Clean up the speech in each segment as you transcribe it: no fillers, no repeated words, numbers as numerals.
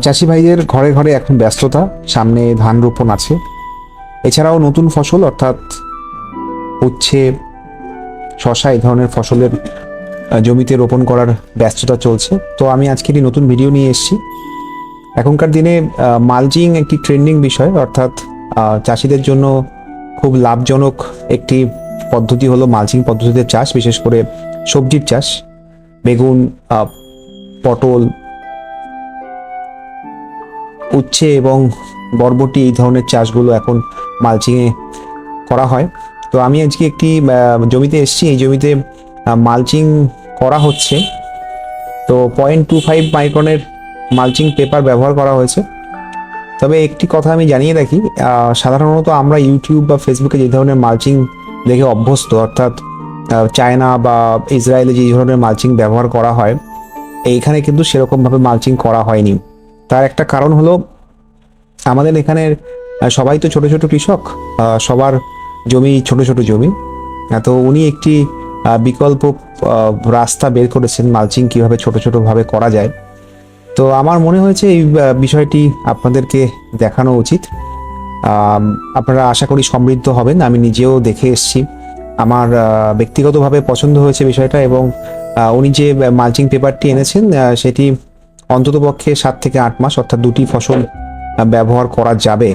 চাষি ভাইদের ঘরে ঘরে এখন ব্যস্ততা, সামনে ধান রোপণ আছে। এছাড়াও নতুন ফসল অর্থাৎ উচ্ছে, শশা এই ধরনের ফসলের জমিতে রোপণ করার ব্যস্ততা চলছে। তো আমি আজকে একটি নতুন ভিডিও নিয়ে এসেছি। এখনকার দিনে মালচিং একটি ট্রেন্ডিং বিষয়, অর্থাৎ চাষিদের জন্য খুব লাভজনক একটি পদ্ধতি হলো মালচিং পদ্ধতিতে চাষ, বিশেষ করে সবজির চাষ। বেগুন, পটল, উচ্ছে এবং বরবটি এই ধরনের চাষগুলো এখন মালচিংয়ে করা হয়। তো আমি আজকে একটি জমিতে এসেছি। এই জমিতে মালচিং করা হচ্ছে। তো 0.25 মাইক্রনের মালচিং পেপার ব্যবহার করা হয়েছে। তবে একটি কথা আমি জানিয়ে রাখি, সাধারণত আমরা ইউটিউব বা ফেসবুকে যে ধরনের মালচিং দেখে অভ্যস্ত, অর্থাৎ চায়না বা ইসরায়েলে যে ধরনের মালচিং ব্যবহার করা হয়, এইখানে কিন্তু সেরকমভাবে মালচিং করা হয়নি। তার একটা কারণ হলো, আমাদের এখানের সবাই তো ছোট ছোট কৃষক, সবার জমি ছোট ছোট জমি। তো উনি একটি বিকল্প রাস্তা বের করেছেন মালচিং কিভাবে ছোট ছোট ভাবে করা যায়। তো আমার মনে হয়েছে এই বিষয়টি আপনাদেরকে দেখানো উচিত। আপনারা আশা করি সমৃদ্ধ হবেন। আমি নিজেও দেখে এসেছি, আমার ব্যক্তিগতভাবে পছন্দ হয়েছে বিষয়টা। এবং উনি যে মালচিং পেপারটি এনেছেন সেটি অন্ততপক্ষে 7 থেকে 8 মাস, অর্থাৎ 2টি ফসল ব্যবহার করা যাবে,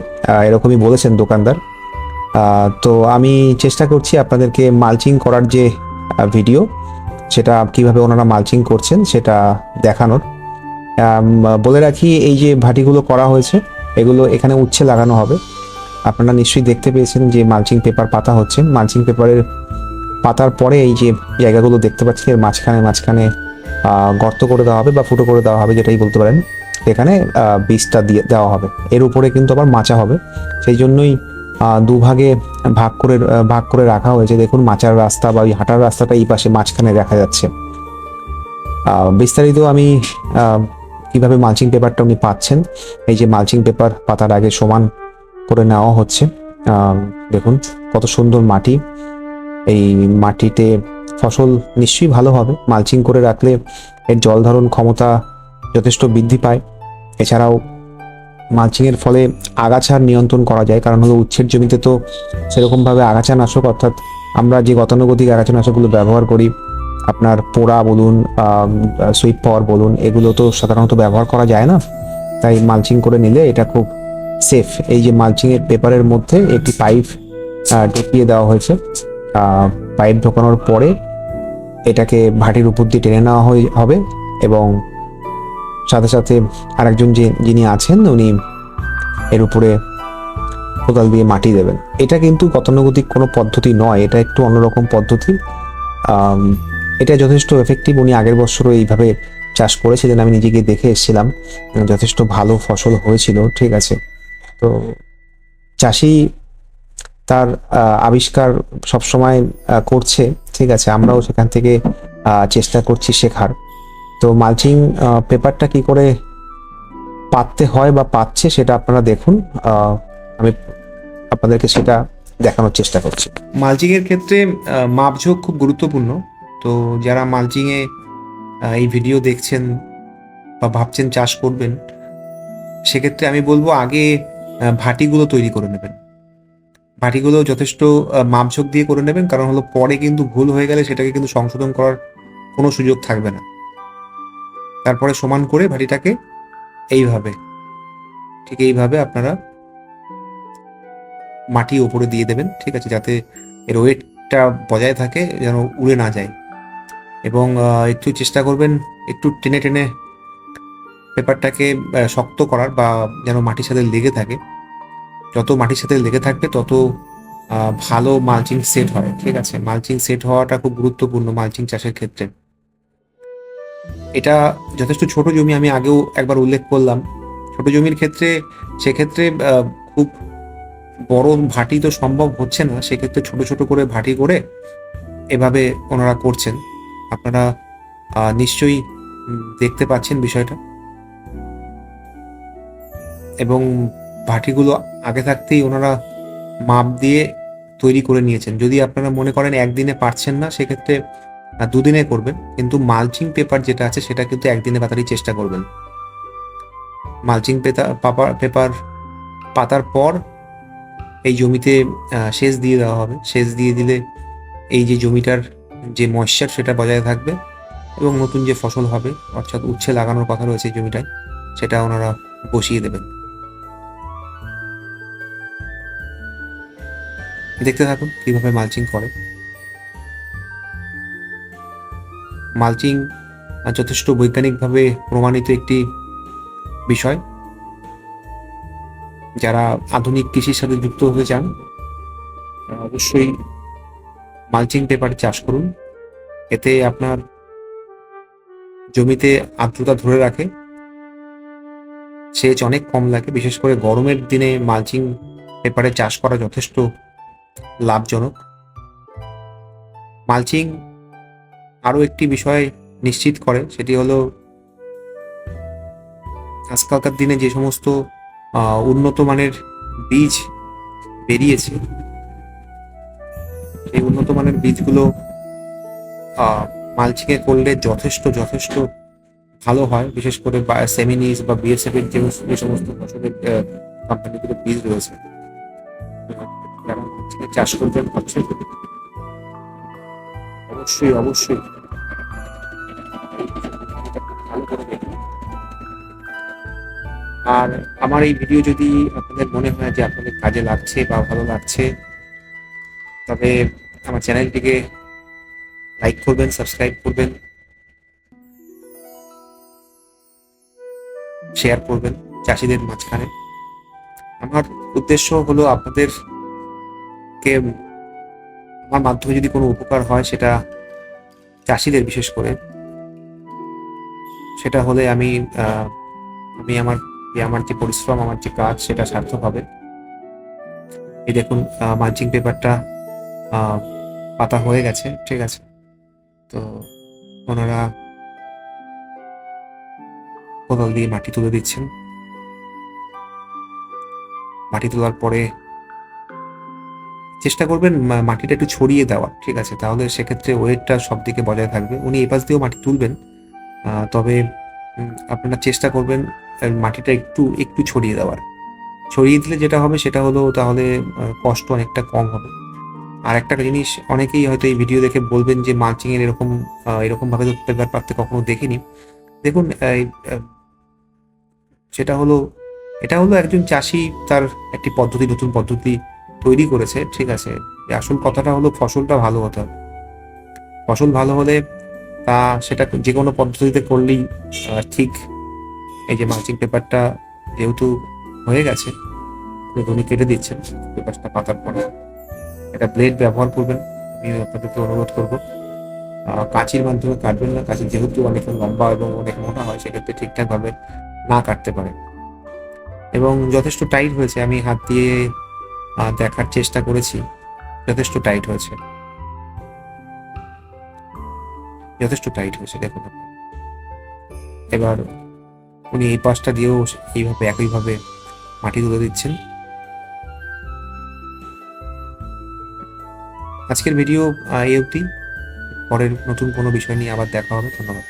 এরকমই বলেছেন দোকানদার। তো আমি চেষ্টা করছি আপনাদেরকে মালচিং করার যে ভিডিও, সেটা কিভাবে ওনারা মালচিং করছেন সেটা দেখানোর। বলে রাখি, এই যে ভাটিগুলো করা হয়েছে, এগুলো এখানে উচ্ছে লাগানো হবে। আপনারা নিশ্চয়ই দেখতে পেয়েছেন যে মালচিং পেপার পাতা হচ্ছে। মালচিং পেপারের পাতার পরে এই যে জায়গাগুলো দেখতে পাচ্ছি, এর মাঝখানে মাঝখানে গর্ত করে দেওয়া হবে বা ফুটো করে দেওয়া হবে, যেটাই বলতে পারেন। এখানে বীজটা দিয়ে দেওয়া হবে। এর উপরে কিন্তু আবার মাচা হবে। সেই জন্যই দুভাগে ভাগ করে রাখা হয়েছে। দেখুন, মাচার রাস্তা বা ওই হাঁটার রাস্তাটা এই পাশে মাঝখানে দেখা যাচ্ছে। বিস্তারিত আমি কিভাবে মালচিং পেপারটা উনি পাচ্ছেন, এই যে মালচিং পেপার পাতার আগে সমান করে নেওয়া হচ্ছে। দেখুন কত সুন্দর মাটি। এই মাটিতে ফসল নিশ্চয়ই ভালো হবে। মালচিং করে রাখলে এর জল ধারণ ক্ষমতা যথেষ্ট বৃদ্ধি পায়। এছাড়াও মালচিংয়ের ফলে আগাছার নিয়ন্ত্রণ করা যায়, কারণ হলো উচ্ছের জমিতে তো সেরকমভাবে আগাছানাশক, অর্থাৎ আমরা যে গতানুগতিক আগাছানাশকগুলো ব্যবহার করি, আপনার পোড়া বলুন, সুইপ পাওয়ার বলুন, এগুলো তো সাধারণত ব্যবহার করা যায় না। তাই মালচিং করে নিলে এটা খুব সেফ। এই যে মালচিংয়ের পেপারের মধ্যে একটি পাইপ ঢুকিয়ে দেওয়া হয়েছে। পাইপ ঢোকানোর পরে এটাকে ভাটির উপর দিয়ে টেনে নেওয়া হবে এবং সাথে সাথে আরেকজন যিনি আছেন উনি এর উপরে কোদাল দিয়ে মাটি দেবেন। এটা কিন্তু গতানুগতিক কোনো পদ্ধতি নয়, এটা একটু অন্যরকম পদ্ধতি। এটা যথেষ্ট এফেক্টিভ। উনি আগের বছরও এইভাবে চাষ করেছিলেন, আমি নিজেকে দেখে এসেছিলাম। যথেষ্ট ভালো ফসল হয়েছিল। ঠিক আছে, তো চাষি তার আবিষ্কার সবসময় করছে। ঠিক আছে, আমরাও সেখান থেকে চেষ্টা করছি শেখার। তো মালচিং পেপারটা কি করে পাততে হয় বা পাচ্ছে সেটা আপনারা দেখুন। আমি আপনাদেরকে সেটা দেখানোর চেষ্টা করছি। মালচিং এর ক্ষেত্রে মাপঝোঁক খুব গুরুত্বপূর্ণ। তো যারা মালচিংয়ে এই ভিডিও দেখছেন বা ভাবছেন চাষ করবেন, সেক্ষেত্রে আমি বলবো আগে ভাটিগুলো তৈরি করে নেবেন। ভাটিগুলো যথেষ্ট মাপঝোঁক দিয়ে করে নেবেন, কারণ হলো পরে কিন্তু ভুল হয়ে গেলে সেটাকে কিন্তু সংশোধন করার কোনো সুযোগ থাকবে না। তারপরে সমান করে ভাটিটাকে ঠিক এইভাবে আপনারা মাটি উপরে দিয়ে দেবেন। ঠিক আছে, যাতে এর ওয়েটটা বজায় থাকে, যেন উড়ে না যায়। এবং একটু চেষ্টা করবেন একটু টেনে টেনে পেপারটাকে শক্ত করার, বা যেন মাটির সাথে লেগে থাকে। যত মাটির সাথে লেগে থাকবে তত ভালো মালচিং সেট হয়। ঠিক আছে, মালচিং সেট হওয়াটা খুব গুরুত্বপূর্ণ মালচিং চাষের ক্ষেত্রে। এটা যথেষ্ট ছোট জমি, আমি আগেও একবার উল্লেখ করলাম। ছোট জমির ক্ষেত্রে সেক্ষেত্রে খুব বড় ভাটি তো সম্ভব হচ্ছে না, সেক্ষেত্রে ছোট ছোট করে ভাটি করে এভাবে ওনারা করছেন। আপনারা নিশ্চয়ই দেখতে পাচ্ছেন বিষয়টা। এবং ভাটিগুলো আগে থাকতেই ওনারা মাপ দিয়ে তৈরি করে নিয়েছেন। যদি আপনারা মনে করেন একদিনে পারছেন না, সেক্ষেত্রে 2 দিনে করবেন, কিন্তু মালচিং পেপার যেটা আছে সেটা কিন্তু একদিনে পাতারই চেষ্টা করবেন। মালচিং পেপার পাতার পর এই জমিতে সেচ দিয়ে দেওয়া হবে। সেচ দিয়ে দিলে এই যে জমিটার যে ময়েশ্চার সেটা বজায় থাকবে এবং নতুন যে ফসল হবে, অর্থাৎ উচ্ছে লাগানোর কথা রয়েছে এই জমিটায়, সেটা ওনারা বসিয়ে দেবেন। দেখতে থাকুন কিভাবে মালচিং করে। মালচিং যথেষ্ট বৈজ্ঞানিকভাবে প্রমাণিত একটি বিষয়। যারা আধুনিক কৃষির সাথে যুক্ত হতে চান তারা অবশ্যই মালচিং পেপার চাষ করুন। এতে আপনার জমিতে আর্দ্রতা ধরে রাখে, সেচ অনেক কম লাগে। বিশেষ করে গরমের দিনে মালচিং পেপারে চাষ করা যথেষ্ট লাভজনক। মালচিং আরও একটি বিষয় নিশ্চিত করে, সেটি হলো আজকালকার দিনে যে সমস্ত উন্নত মানের বীজ বেরিয়েছে, এই উন্নত মানের বীজগুলো মালচিংয়ে করলে যথেষ্ট ভালো হয়। বিশেষ করে সেমিনিস বা বিএসএফ এর যে সমস্ত ফসলের কোম্পানিগুলো বীজ রয়েছে, যারা মালচিংয়ে চাষ করবেন ভাবছেন, অবশ্যই ভালো করে দেখুন। আর আমার এই ভিডিও যদি আপনাদের মনে হয় যে আপনাদের কাজে লাগছে বা ভালো লাগছে, তবে আমার চ্যানেলটিকে লাইক করবেন, সাবস্ক্রাইব করবেন, শেয়ার করবেন চাষিদের মাঝখানে। আমার উদ্দেশ্য হলো আপনাদেরকে, আমার মাধ্যমে যদি কোনো উপকার হয় সেটা চাষিদের বিশেষ করে, সেটা হলে আমি আমার যে পরিশ্রম, আমার যে কাজ, সেটা সার্থক হবে। এই দেখুন মালচিং পেপারটা পাতা হয়ে গেছে, ঠিক আছে। তো ওনারা কোদাল দিয়ে মাটি তুলে দিচ্ছেন। মাটি তোলার পরে চেষ্টা করবেন মাটিটা একটু ছড়িয়ে দেওয়ার, ঠিক আছে, তাহলে সেক্ষেত্রে ওয়েটটা সব দিকে বজায় থাকবে। উনি এপাশ দিয়েও মাটি তুলবেন, তবে আপনারা চেষ্টা করবেন মাটিটা একটু ছড়িয়ে দেওয়ার। ছড়িয়ে দিলে যেটা হবে সেটা হলো তাহলে কষ্ট অনেকটা কম হবে। আর একটা জিনিস, অনেকেই হয়তো এই ভিডিও দেখে বলবেন যে মালচিং এর এরকম ভাবে তো পেপার পাততে কখনো দেখিনি। দেখুন, এটা হলো একজন চাষি তার একটি নতুন পদ্ধতি তৈরি করেছে, ঠিক আছে। আসল কথাটা হলো ফসলটা ভালো হতে হবে। ফসল ভালো হলে সেটা যে কোনো পদ্ধতিতে করলেই ঠিক। এই যে মালচিং পেপারটা যেহেতু হয়ে গেছে, উনি কেটে দিচ্ছেন পেপারটা পাতার পরে। এটা ব্লেড ব্যবহার করবেন, আমি আপনাদেরকে অনুরোধ করবো। কাঁচির মাধ্যমে কাটবেন না, কাঁচি যেহেতু অনেক লম্বা এবং অনেক মোটা হয়, সেক্ষেত্রে ঠিকঠাকভাবে না কাটতে পারে। এবং যথেষ্ট টাইট হয়েছে, আমি হাত দিয়ে দেখার চেষ্টা করেছি, যথেষ্ট টাইট হয়েছে, দেখুন। এবার উনি এই পাশটা দিয়েও একইভাবে মাটি তুলে দিচ্ছেন। আজকের ভিডিও এই অবধি। পরের নতুন কোনো বিষয় নিয়ে আবার দেখা হবে। ধন্যবাদ।